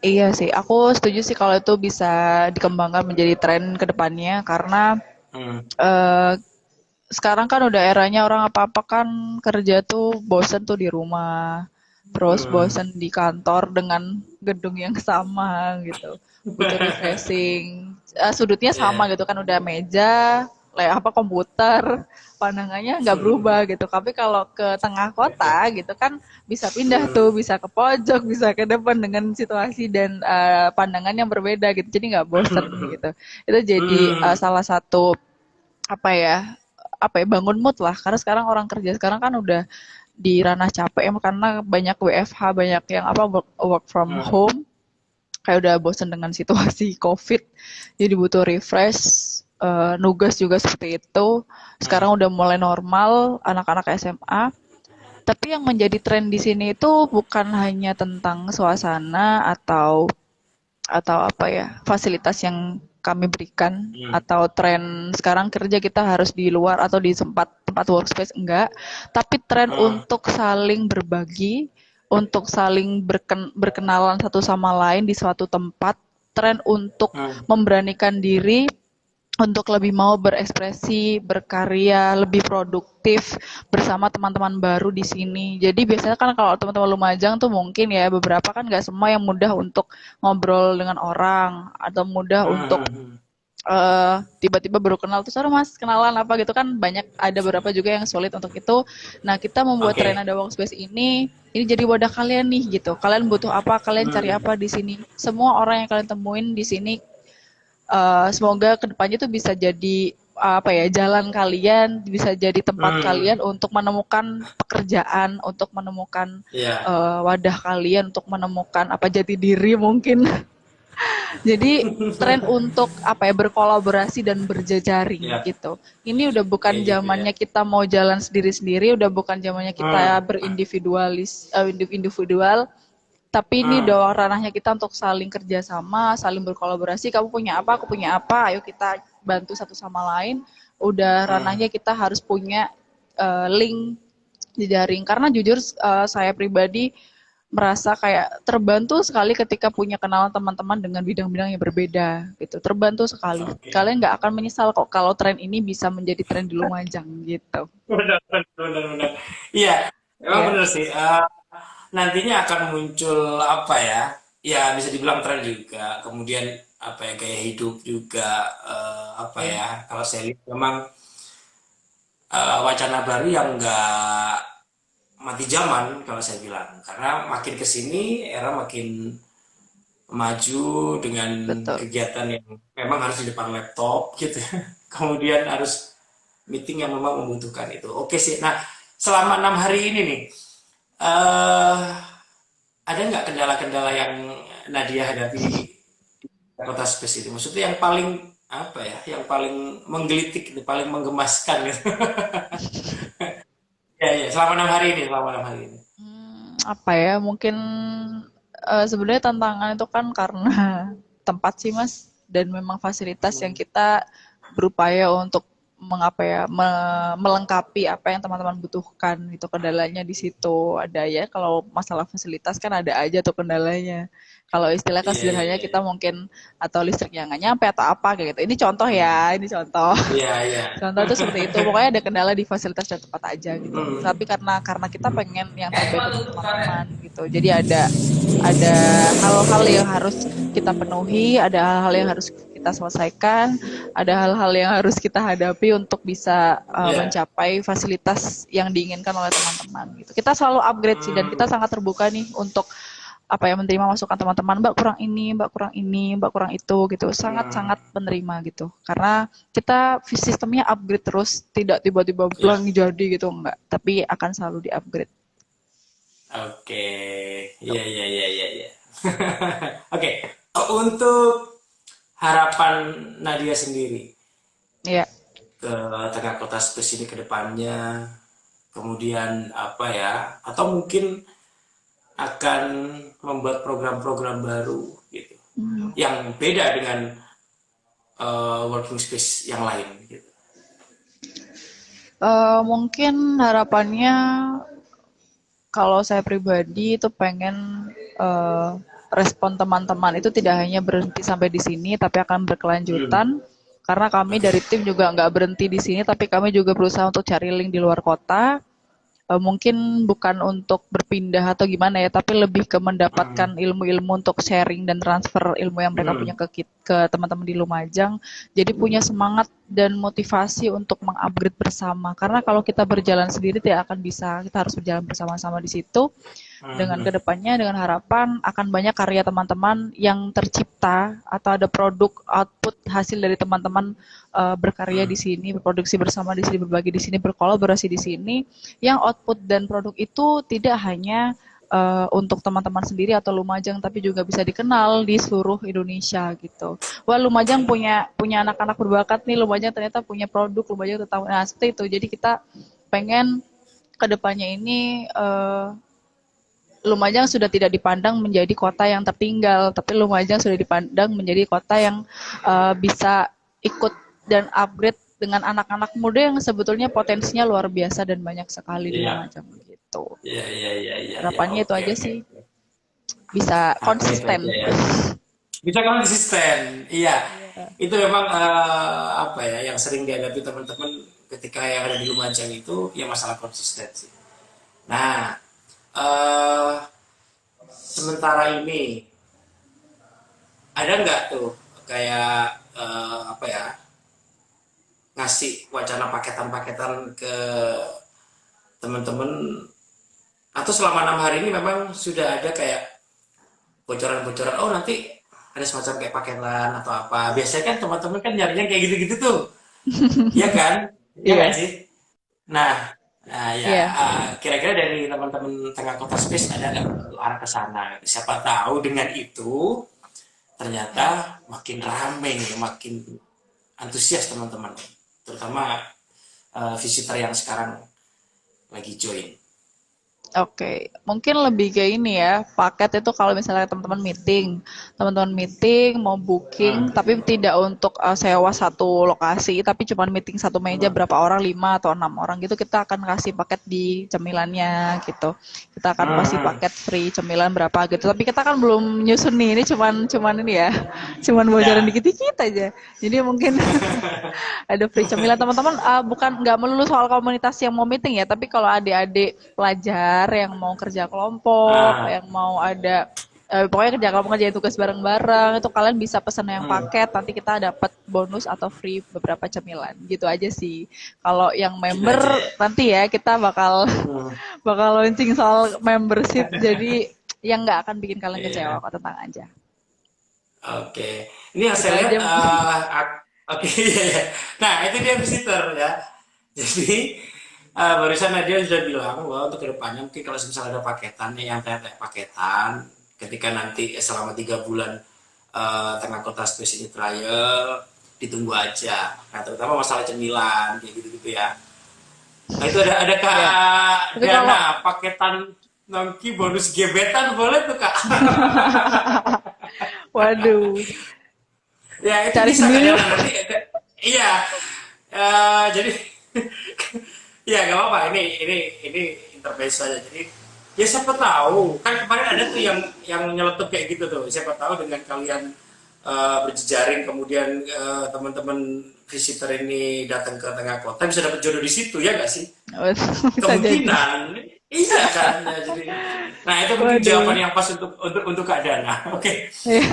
Iya sih, aku setuju sih kalau itu bisa dikembangkan menjadi tren ke depannya karena Hmm. eh, sekarang kan udah eranya orang apa-apa kan kerja tuh bosen tuh di rumah. terus bosen di kantor dengan gedung yang sama gitu, butuh refreshing. Sudutnya sama Iya. gitu kan, udah meja, komputer, pandangannya nggak Hmm. berubah gitu. Tapi kalau ke tengah Oke. kota gitu kan bisa pindah Hmm. tuh, bisa ke pojok, bisa ke depan dengan situasi dan pandangan yang berbeda gitu. Jadi nggak bosen gitu. Itu jadi Hmm. salah satu apa ya bangun mood lah, karena sekarang orang kerja sekarang kan udah di ranah capek ya, karena banyak WFH, banyak yang work from Hmm. home, kayak udah bosen dengan situasi COVID, jadi butuh refresh. Nugas juga seperti itu, Hmm. sekarang udah mulai normal anak-anak SMA. Tapi yang menjadi tren di sini itu bukan hanya tentang suasana atau apa ya, fasilitas yang kami berikan, Hmm. atau tren sekarang kerja kita harus di luar atau di tempat tempat workspace, enggak, tapi tren Hmm. untuk saling berbagi, untuk saling berkenalan satu sama lain di suatu tempat, tren untuk Hmm. memberanikan diri untuk lebih mau berekspresi, berkarya, lebih produktif bersama teman-teman baru di sini. Jadi biasanya kan kalau teman-teman Lumajang tuh mungkin ya beberapa kan nggak semua yang mudah untuk ngobrol dengan orang atau mudah untuk Hmm. tiba-tiba baru kenal terus, "Halo Mas, kenalan apa?" gitu kan, banyak, ada beberapa juga yang sulit untuk itu. Nah, kita membuat Oke. Renada Workspace ini jadi wadah kalian nih gitu. Kalian butuh apa, kalian cari Hmm. apa di sini. Semua orang yang kalian temuin di sini, semoga kedepannya tuh bisa jadi jalan kalian, bisa jadi tempat Hmm. kalian untuk menemukan pekerjaan, untuk menemukan Iya. wadah kalian, untuk menemukan jati diri mungkin. Jadi tren untuk berkolaborasi dan berjejaring Iya. gitu. Ini udah bukan Kayak gitu ya. zamannya kita mau jalan sendiri-sendiri, udah bukan zamannya kita Hmm. individual, tapi ini Hmm. udah ranahnya kita untuk saling kerjasama, saling berkolaborasi. Kamu punya apa, aku punya apa, ayo kita bantu satu sama lain. Udah Hmm. ranahnya kita harus punya link jejaring. Karena jujur saya pribadi merasa kayak terbantu sekali ketika punya kenalan teman-teman dengan bidang-bidang yang berbeda gitu. Terbantu sekali. Oke. Kalian nggak akan menyesal kok kalau tren ini bisa menjadi tren di Lumajang gitu. Benar, benar, benar, benar. Iya, emang Ya. benar sih. Nantinya akan muncul apa ya? Ya bisa dibilang tren juga. Kemudian apa ya, gaya hidup juga, apa Ya. ya? Kalau saya lihat memang wacana baru yang nggak mati zaman kalau saya bilang. Karena makin ke sini era makin maju dengan Betul. kegiatan yang memang harus di depan laptop gitu. Kemudian harus meeting yang memang membutuhkan itu. Oke sih. Nah, selama 6 hari ini nih, eh ada nggak kendala-kendala yang Nadia hadapi di kota space ini? Maksudnya yang paling apa ya, yang paling menggelitik, paling menggemaskan gitu. Ya, ya, selama 6 hari ini, selama 6 hari ini. Apa ya, mungkin sebenarnya tantangan itu kan karena tempat sih Mas, dan memang fasilitas yang Hmm. kita berupaya untuk melengkapi apa yang teman-teman butuhkan. Itu kendalanya di situ ada ya, kalau masalah fasilitas kan ada aja tuh kendalanya. Kalau istilah kan Iya, iya, sederhananya iya. kita mungkin atau listriknya nggak nyampe atau apa kayak gitu. Ini contoh ya, ini contoh. Iya, iya. Contoh tuh seperti itu. Pokoknya ada kendala di fasilitas dan tempat aja gitu. Hmm. Tapi karena kita pengen yang terbaik untuk teman-teman gitu. Jadi ada hal-hal yang harus kita penuhi, ada hal-hal yang harus kita selesaikan, ada hal-hal yang harus kita hadapi untuk bisa Iya. mencapai fasilitas yang diinginkan oleh teman-teman gitu. Kita selalu upgrade sih, dan kita Hmm. sangat terbuka nih untuk menerima masukan teman-teman, Mbak kurang ini, Mbak kurang ini, Mbak kurang itu gitu. Hmm. Sangat-sangat menerima gitu. Karena kita sistemnya upgrade terus, tidak tiba-tiba Ya. blank jadi gitu, enggak. Tapi akan selalu di-upgrade. Oke. Tuh. Iya, iya, iya, iya, iya. Oke. Untuk harapan Nadia sendiri Iya. ke tengah kota space ini ke depannya, kemudian apa ya, atau mungkin akan membuat program-program baru gitu Hmm. yang beda dengan working space yang lain gitu. Mungkin harapannya, kalau saya pribadi itu pengen eh, respon teman-teman itu tidak hanya berhenti sampai di sini, tapi akan Hmm. berkelanjutan. Karena kami Oke. dari tim juga nggak berhenti di sini, tapi kami juga berusaha untuk cari link di luar kota. mungkin bukan untuk berpindah atau gimana ya, tapi lebih ke Hmm. mendapatkan ilmu-ilmu untuk sharing dan transfer ilmu yang mereka punya Hmm. ke teman-teman di Lumajang. Jadi punya semangat dan motivasi untuk mengupgrade bersama. Karena kalau kita berjalan sendiri tidak akan bisa, kita harus berjalan bersama-sama di situ dengan Hmm. kedepannya dengan harapan akan banyak karya teman-teman yang tercipta atau ada produk output hasil dari teman-teman berkarya di Hmm. sini, berproduksi bersama di sini, berbagi di sini, berkolaborasi di sini, yang output dan produk itu tidak hanya untuk teman-teman sendiri atau Lumajang, tapi juga bisa dikenal di seluruh Indonesia gitu. Wah, Lumajang punya punya anak-anak berbakat nih, Lumajang ternyata punya produk, Lumajang tetap, nah seperti itu. Jadi kita pengen kedepannya ini Lumajang sudah tidak dipandang menjadi kota yang tertinggal, tapi Lumajang sudah dipandang menjadi kota yang bisa ikut dan upgrade dengan anak-anak muda yang sebetulnya potensinya luar biasa dan banyak sekali di Iya, Lumajang gitu. iya, iya, iya, iya, iya. Harapannya itu Oke, aja oke, sih, oke. bisa Harapan itu konsisten. aja ya. Bisa konsisten, iya. Iya. Itu memang apa ya yang sering dihadapi teman-teman ketika yang ada di Lumajang itu ya masalah konsistensi. Nah, eh sementara ini ada nggak tuh kayak apa ya ngasih wacana paketan-paketan ke teman-teman atau selama 6 hari ini memang sudah ada kayak bocoran-bocoran oh nanti ada semacam kayak paketan atau apa biasanya kan teman-teman kan nyarinya kayak gitu-gitu tuh ya kan ya nggak Iya, sih nah nah ya iya. kira-kira dari teman-teman tengah kota space ada nggak arah ke sana siapa tahu dengan itu ternyata makin rame makin antusias teman-teman terutama visitor yang sekarang lagi join. Oke, mungkin lebih ke ini ya, paket itu kalau misalnya teman-teman meeting mau booking, Hmm. tapi tidak untuk sewa satu lokasi, tapi cuma meeting satu meja Hmm. berapa orang, 5 atau 6 orang gitu, kita akan kasih paket di cemilannya gitu. Kita akan kasih Hmm. paket free cemilan berapa gitu, tapi kita kan belum nyusun nih, ini cuman cuman ini ya, cuman bocoran Ya. dikit-dikit aja. Jadi mungkin ada free cemilan teman-teman bukan nggak melulu soal komunitas yang mau meeting ya tapi kalau adik-adik pelajar yang mau kerja kelompok Ah. yang mau ada pokoknya kerja kelompok kerjain tugas bareng-bareng itu kalian bisa pesan yang Hmm. paket nanti kita dapat bonus atau free beberapa cemilan gitu aja sih kalau yang Gitu aja member ya. nanti ya kita bakal Hmm. bakal launching soal membership jadi yang nggak akan bikin kalian kecewa Iya. kok tenang aja Oke. Ini yang gitu saya lihat aja mungkin oke iya ya. Nah, itu dia visitor ya. Jadi barusan Nadia sudah bilang bahwa untuk kedepannya mungkin kalau misalnya ada paketan nih yang kayak paketan ketika nanti selama 3 bulan tengah kota space ini trial ditunggu aja. Nah, terutama masalah cemilan kayak gitu-gitu ya. Nah, itu ada ya Kak tapi kalau Dana paketan nongki bonus gebetan boleh tuh Kak. waduh Ya itu cari bisa Kak sendiri Dana nanti iya jadi ya nggak apa-apa ini intervensi saja jadi ya siapa tahu kan kemarin ada tuh yang nyeletuk kayak gitu tuh siapa tahu dengan kalian berjejaring kemudian teman-teman visitor ini datang ke tengah kota bisa dapat jodoh di situ ya nggak sih bisa jadi. kemungkinan iya kan ya, jadi nah itu mungkin Waduh. jawaban yang pas untuk Kak Dana oke Iya.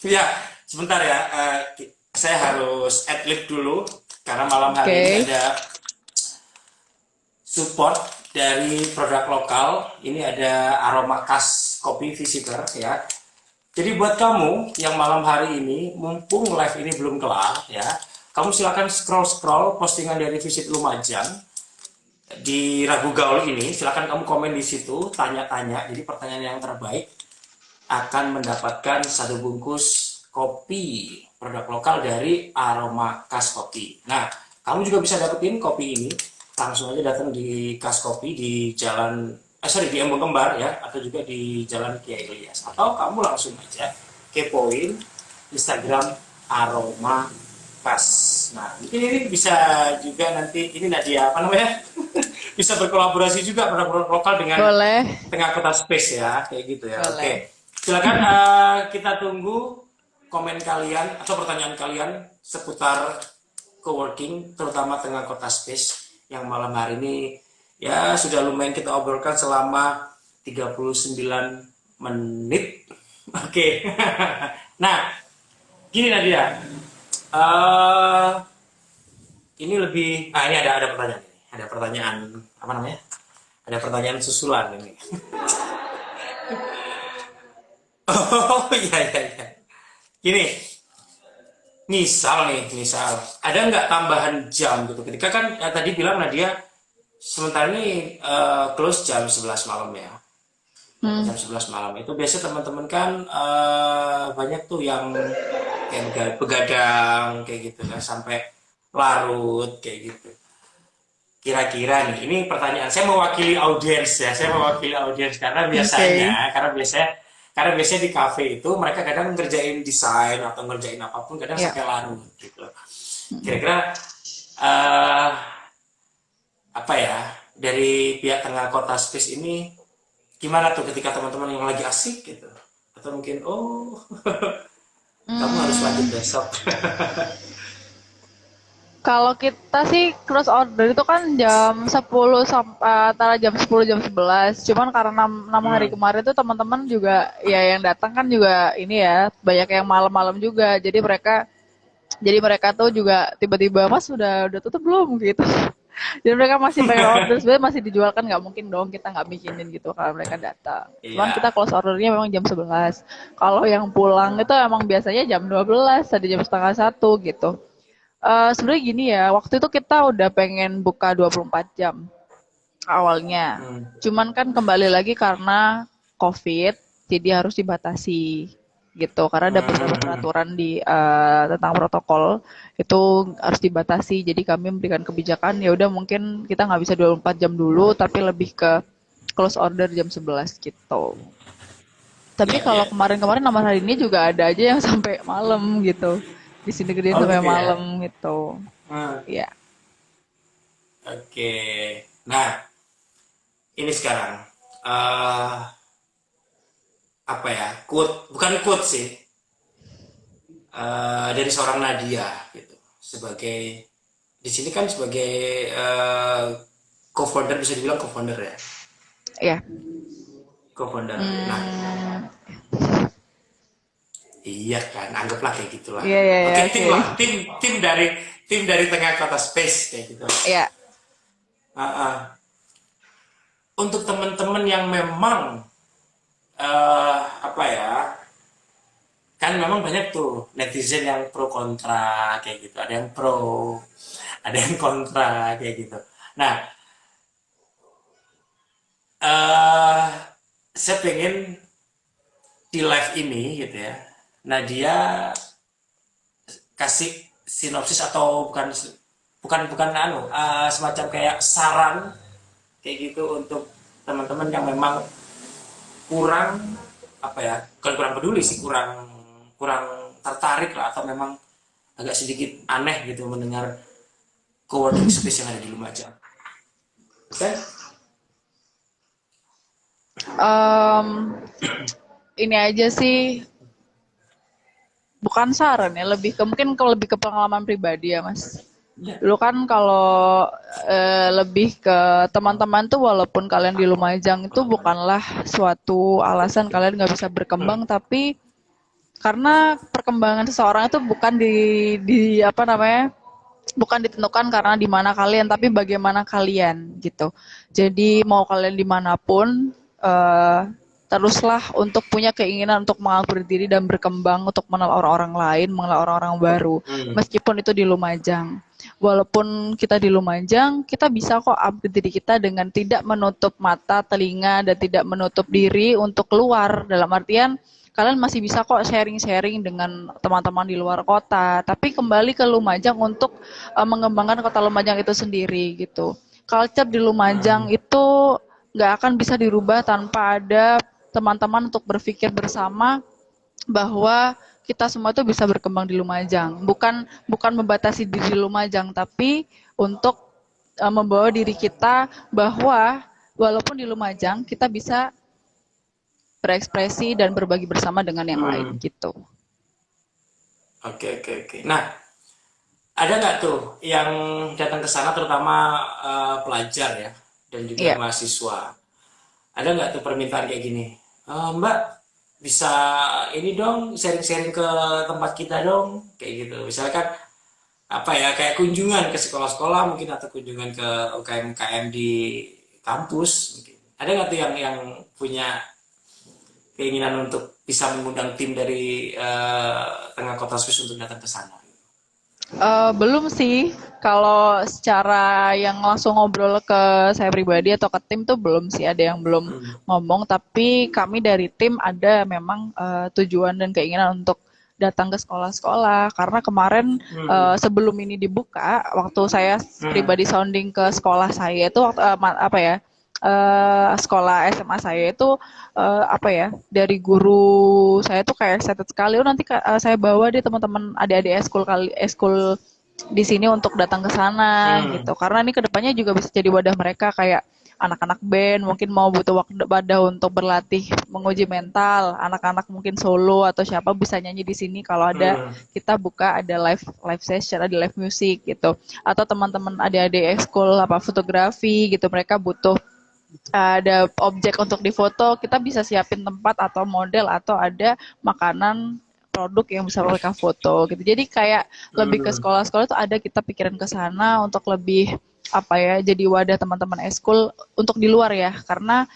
ya sebentar ya saya harus adlib dulu karena malam hari ini Oke. ada support dari produk lokal. Ini ada aroma khas kopi visitor ya. Jadi buat kamu yang malam hari ini, mumpung live ini belum kelar ya, kamu silakan scroll-scroll postingan dari Visit Lumajang di Ragu Gaul ini. Silakan kamu komen di situ, tanya-tanya. Jadi pertanyaan yang terbaik akan mendapatkan 1 bungkus kopi produk lokal dari Aroma Khas Kopi. Nah, kamu juga bisa dapetin kopi ini langsung aja datang di Khas Kopi di Jalan di Embong Kembar ya atau juga di Jalan Kiai Ilyas atau kamu langsung aja kepoin Instagram Aroma Khas. Nah, mungkin ini bisa juga nanti ini Nadia apa namanya? bisa berkolaborasi juga produk-produk lokal dengan Boleh. tengah kota space ya kayak gitu ya. Boleh. Oke. Silakan kita tunggu komen kalian atau pertanyaan kalian seputar coworking terutama tengah kota space yang malam hari ini Ya, sudah lumayan kita obrolkan selama 39 menit. Oke. Nah, gini Nadia. Eh ini lebih ini ada pertanyaan ini. Ada pertanyaan apa namanya? Ada pertanyaan susulan ini. Oh, iya iya iya. Gini, misal ada nggak tambahan jam gitu? Ketika kan tadi bilang Nadia sementara ini close jam 11 malam ya. Jam 11 malam itu biasanya teman-teman kan banyak tuh yang kayak begadang kayak gitu kan sampai larut kayak gitu. Kira-kira nih, ini pertanyaan saya mewakili audiens ya, saya mewakili audiens karena Oke. biasanya di kafe itu mereka kadang ngerjain desain atau ngerjain apapun kadang Ya. sampai larut gitu. Kira-kira eh apa ya dari pihak tengah kota Space ini gimana tuh ketika teman-teman yang lagi asik gitu atau mungkin kamu harus lanjut Hmm, besok. kalau kita sih cross order itu kan jam 10 sampai antara jam 10 jam 11. Cuman karena 6 hari Hmm. kemarin tuh teman-teman juga ya yang datang kan juga ini ya banyak yang malam-malam juga. Jadi mereka tuh juga tiba-tiba Mas udah tutup belum gitu. Jadi mereka masih pengen order, sebenarnya masih dijual kan nggak mungkin dong kita nggak bikinin gitu kalau mereka datang. Cuman kita Iya. close ordernya memang jam 11. Kalau yang pulang itu emang biasanya jam 12, ada jam setengah satu gitu. Sebenarnya gini ya, waktu itu kita udah pengen buka 24 jam awalnya. Hmm. Cuman kan kembali lagi karena COVID, jadi harus dibatasi gitu. Karena ada beberapa Hmm. peraturan tentang protokol itu harus dibatasi. Jadi kami memberikan kebijakan ya udah mungkin kita nggak bisa 24 jam dulu, tapi lebih ke close order jam 11 gitu. Tapi Iya, kalau iya. kemarin-kemarin nomor hari ini juga ada aja yang sampai malam gitu. Di sini gedein Oh sampai gitu ya. malam gitu. Hmm. Ya. Oke. Nah, ini sekarang eh apa ya? Bukan quote sih. Dari seorang Nadia gitu. Sebagai di sini kan sebagai co-founder bisa dibilang co-founder ya. Ya. Co-founder. Nah, Hmm, iya kan, anggaplah kayak gitulah. iya iya iya Oke, tim oke. lah, tim dari tengah kota Space kayak gitu. Iya. Ah, ah. Untuk teman-teman yang memang apa ya, kan memang banyak tuh netizen yang pro kontra kayak gitu. Ada yang pro, ada yang kontra kayak gitu. Nah, eh saya pengen di live ini gitu ya. Nadia kasih sinopsis atau bukan bukan bukan semacam kayak saran kayak gitu untuk teman-teman yang memang kurang apa ya, bukan kurang peduli sih, kurang kurang tertarik lah atau memang agak sedikit aneh gitu mendengar coworking space yang ada di Lumajang. Oke? Em, ini aja sih bukan saran ya, lebih ke pengalaman pribadi ya Mas. Ya. Dulu kan kalau lebih ke teman-teman tuh walaupun kalian di Lumajang itu bukanlah suatu alasan kalian nggak bisa berkembang, tapi karena perkembangan seseorang itu bukan di apa namanya bukan ditentukan karena di mana kalian, tapi bagaimana kalian gitu. Jadi mau kalian dimanapun, eh, teruslah untuk punya keinginan untuk mengupgrade diri dan berkembang untuk mengenal orang-orang lain, mengenal orang-orang baru. Hmm. Meskipun itu di Lumajang. Walaupun kita di Lumajang, kita bisa kok upgrade diri kita dengan tidak menutup mata, telinga, dan tidak menutup diri untuk keluar. Dalam artian, kalian masih bisa kok sharing-sharing dengan teman-teman di luar kota. Tapi kembali ke Lumajang untuk mengembangkan kota Lumajang itu sendiri gitu. Culture di Lumajang Hmm. itu nggak akan bisa dirubah tanpa ada teman-teman untuk berpikir bersama bahwa kita semua itu bisa berkembang di Lumajang. Bukan membatasi diri Lumajang, tapi untuk membawa diri kita bahwa walaupun di Lumajang kita bisa berekspresi dan berbagi bersama dengan yang lain Hmm. gitu. Oke, oke, oke. Nah, ada nggak tuh yang datang ke sana terutama pelajar ya dan juga Iya. mahasiswa. Ada nggak tuh permintaan kayak gini? Mbak, bisa ini dong sharing-sharing ke tempat kita dong, kayak gitu. Misalkan apa ya, kayak kunjungan ke sekolah-sekolah mungkin atau kunjungan ke UKM-UKM di kampus mungkin. Ada nggak tuh yang punya keinginan untuk bisa mengundang tim dari tengah kota Swiss untuk datang ke sana? Belum sih. Kalau secara yang langsung ngobrol ke saya pribadi atau ke tim tuh belum sih. Ada yang belum Hmm. ngomong. Tapi kami dari tim ada memang tujuan dan keinginan untuk datang ke sekolah-sekolah. Karena kemarin Hmm. sebelum ini dibuka, waktu saya Hmm. pribadi sounding ke sekolah saya itu waktu apa ya? Sekolah SMA saya itu apa ya, dari guru saya tuh kayak excited sekali, oh nanti saya bawa deh teman-teman adik-adik eskul eskul di sini untuk datang ke sana Hmm. gitu, karena ini kedepannya juga bisa jadi wadah mereka, kayak anak-anak band mungkin mau butuh wadah untuk berlatih menguji mental, anak-anak mungkin solo atau siapa bisa nyanyi di sini kalau ada, Hmm. kita buka ada live live session, ada live music gitu, atau teman-teman adik-adik ekskul apa fotografi gitu, mereka butuh ada objek untuk difoto, kita bisa siapin tempat atau model atau ada makanan produk yang bisa mereka foto gitu. Jadi kayak lebih ke Hmm. sekolah-sekolah itu ada kita pikiran ke sana untuk lebih apa ya, jadi wadah teman-teman eskul untuk di luar ya, karena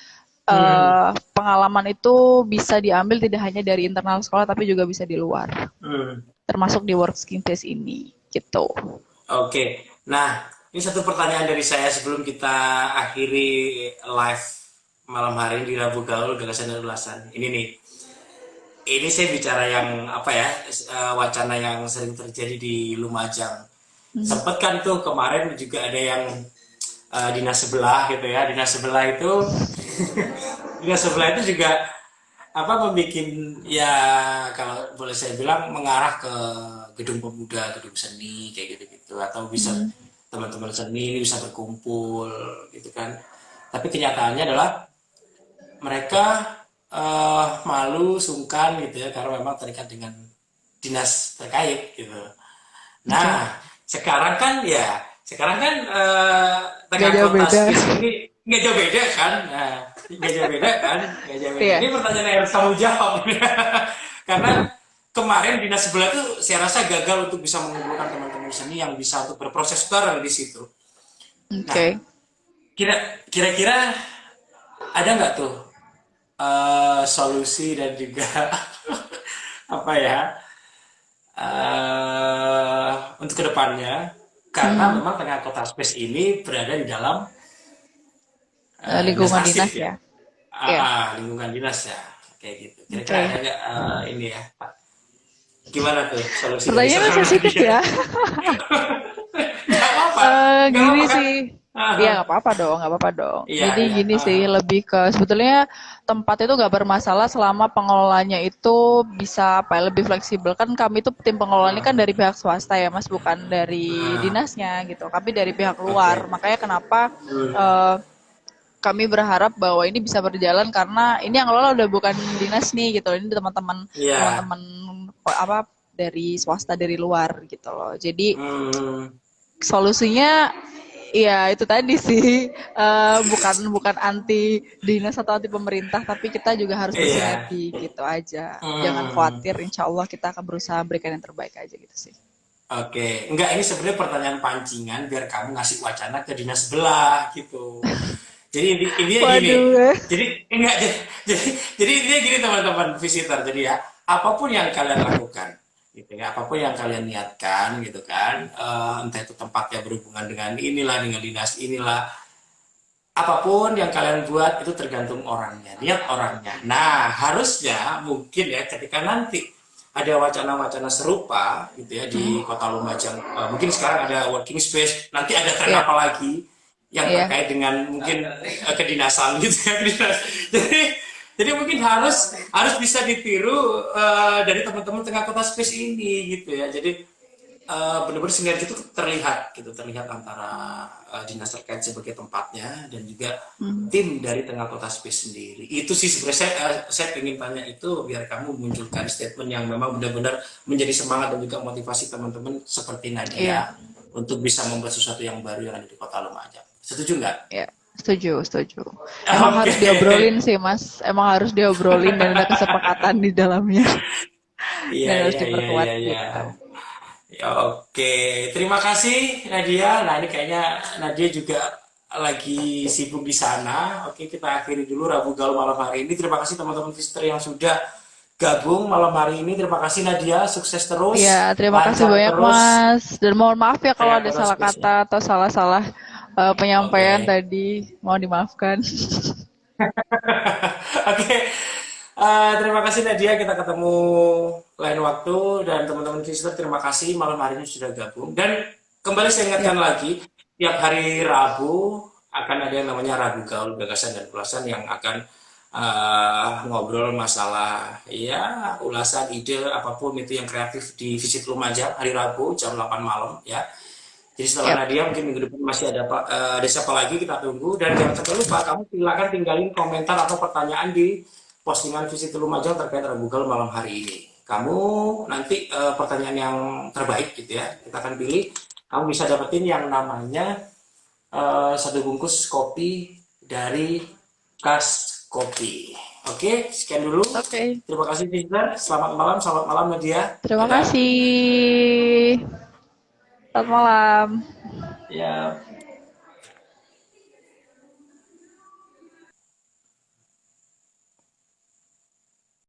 Hmm. pengalaman itu bisa diambil tidak hanya dari internal sekolah tapi juga bisa di luar, Hmm. termasuk di working space ini gitu. Oke, nah ini satu pertanyaan dari saya sebelum kita akhiri live malam hari ini di Rabu Gaul Gagasan dan Ulasan. Ini saya bicara yang apa ya, wacana yang sering terjadi di Lumajang. Hmm. Sempet kan tuh kemarin juga ada yang dinas sebelah gitu ya, dinas sebelah itu juga apa membuat, ya kalau boleh saya bilang mengarah ke gedung pemuda, gedung seni kayak gitu-gitu, atau bisa Hmm. teman-teman seni ini bisa berkumpul gitu kan. Tapi kenyataannya adalah mereka malu, sungkan gitu ya, karena memang terikat dengan dinas terkait gitu. Oke. Okay. Nah, sekarang kan Gak tengah jauh kota beda. Swiss ini nggak jauh beda kan? Nah, nggak jauh beda kan? Nggak jauh beda. Iya. Ini pertanyaan yang harus kamu jawab. Karena kemarin dinas sebelah tuh saya rasa gagal untuk bisa mengumpulkan teman-teman seni yang bisa untuk berproses bareng di situ. Oke. Nah, Okay. kira-kira ada nggak tuh solusi dan juga apa ya, untuk kedepannya, karena Hmm. memang tengah kota space ini berada di dalam dinas Lingkungan arsip dinas ya. ya. Iya. Lingkungan dinas ya, kayak gitu. Oke. Kira-kira Okay. ada nggak ini ya Pak, gimana tuh solusi dari Pertanyaannya seorang sensitif Nadia? ya. Nggak apa-apa, nggak Gini apa-apa kan? sih. Ah, Iya ah. nggak apa-apa dong, nggak apa-apa dong. Iya, Jadi iya. gini Ah, sih, ah. lebih ke sebetulnya tempat itu nggak bermasalah selama pengelolanya itu bisa apa ya, lebih fleksibel. Kan kami itu tim pengelola ini kan Hmm. dari pihak swasta ya Mas, bukan dari Nah, dinasnya gitu. Kami dari pihak luar. oke. Makanya kenapa Hmm. eh, kami berharap bahwa ini bisa berjalan karena ini yang ngelola udah bukan dinas nih gitu. Ini teman-teman Iya. teman-teman apa dari swasta dari luar gitu loh. Jadi Hmm. solusinya ya itu tadi sih, bukan bukan anti dinas atau anti pemerintah, tapi kita juga harus Iya. bersinergi gitu aja. Jangan Hmm. khawatir, insya Allah kita akan berusaha berikan yang terbaik aja gitu sih. Oke, enggak, ini sebenarnya pertanyaan pancingan biar kamu ngasih wacana ke dinas sebelah gitu. Jadi intinya gini. Waduh. Jadi enggak jadi intinya gini teman-teman visitor. Jadi ya, apapun yang kalian lakukan gitu ya, apapun yang kalian niatkan gitu kan, entah itu tempatnya berhubungan dengan inilah, dengan dinas inilah, apapun yang kalian buat itu tergantung orangnya, niat orangnya. Nah, harusnya mungkin ya ketika nanti ada wacana-wacana serupa gitu ya di Kota Lumajang, mungkin sekarang ada working space, nanti ada tren Iya, apa lagi yang iya. terkait dengan mungkin kedinasan gitu ya. Jadi jadi mungkin harus harus bisa ditiru dari teman-teman tengah kota space ini gitu ya. Jadi benar-benar sinergi itu terlihat gitu, terlihat antara dinas terkait sebagai tempatnya dan juga Hmm. tim dari tengah kota space sendiri. Itu sih sebenarnya saya ingin tanya itu biar kamu munculkan statement yang memang benar-benar menjadi semangat dan juga motivasi teman-teman seperti Iya, Nadia untuk bisa membuat sesuatu yang baru yang ada di kota Lumajang. Setuju nggak? iya. Setuju, setuju. Emang Oke. harus diobrolin sih, Mas. Emang harus diobrolin dan ada kesepakatan di dalamnya Iya, dan harus iya, iya, diperkuat iya, iya. gitu. Ya, oke, terima kasih Nadia. Nah, ini kayaknya Nadia juga lagi sibuk di sana. Oke, kita akhiri dulu Rabu Gaul malam hari ini. Terima kasih teman-teman Sister yang sudah gabung malam hari ini. Terima kasih Nadia, sukses Iya, terus, terima kasih lancar banyak, terus, Mas. Dan mohon maaf ya kalau sehat ada terus salah terusnya. kata atau salah-salah penyampaian Oke. tadi. Mohon dimaafkan. Oke, terima kasih Nadia. Kita ketemu lain waktu dan teman-teman Sister terima kasih malam hari ini sudah gabung. Dan kembali saya Yap. ingatkan lagi, tiap hari Rabu akan ada yang namanya Rabu Gaul Gagasan dan Ulasan yang akan ngobrol masalah ya ulasan ide apapun itu yang kreatif di Visit Lumajang hari Rabu jam 8 malam ya. Jadi setelah Yap. Nadia mungkin minggu depan masih ada siapa lagi kita tunggu dan jangan sampai lupa kamu silakan tinggalin komentar atau pertanyaan di postingan Visit Lumajang terkait Rabu Gaul malam hari ini. Kamu nanti pertanyaan yang terbaik gitu ya kita akan pilih. Kamu bisa dapetin yang namanya satu bungkus kopi dari Kas Kopi. Oke, sekian dulu. Oke. Terima kasih Sister. Selamat malam Nadia. Terima Dadah. kasih. Selamat malam. Ya.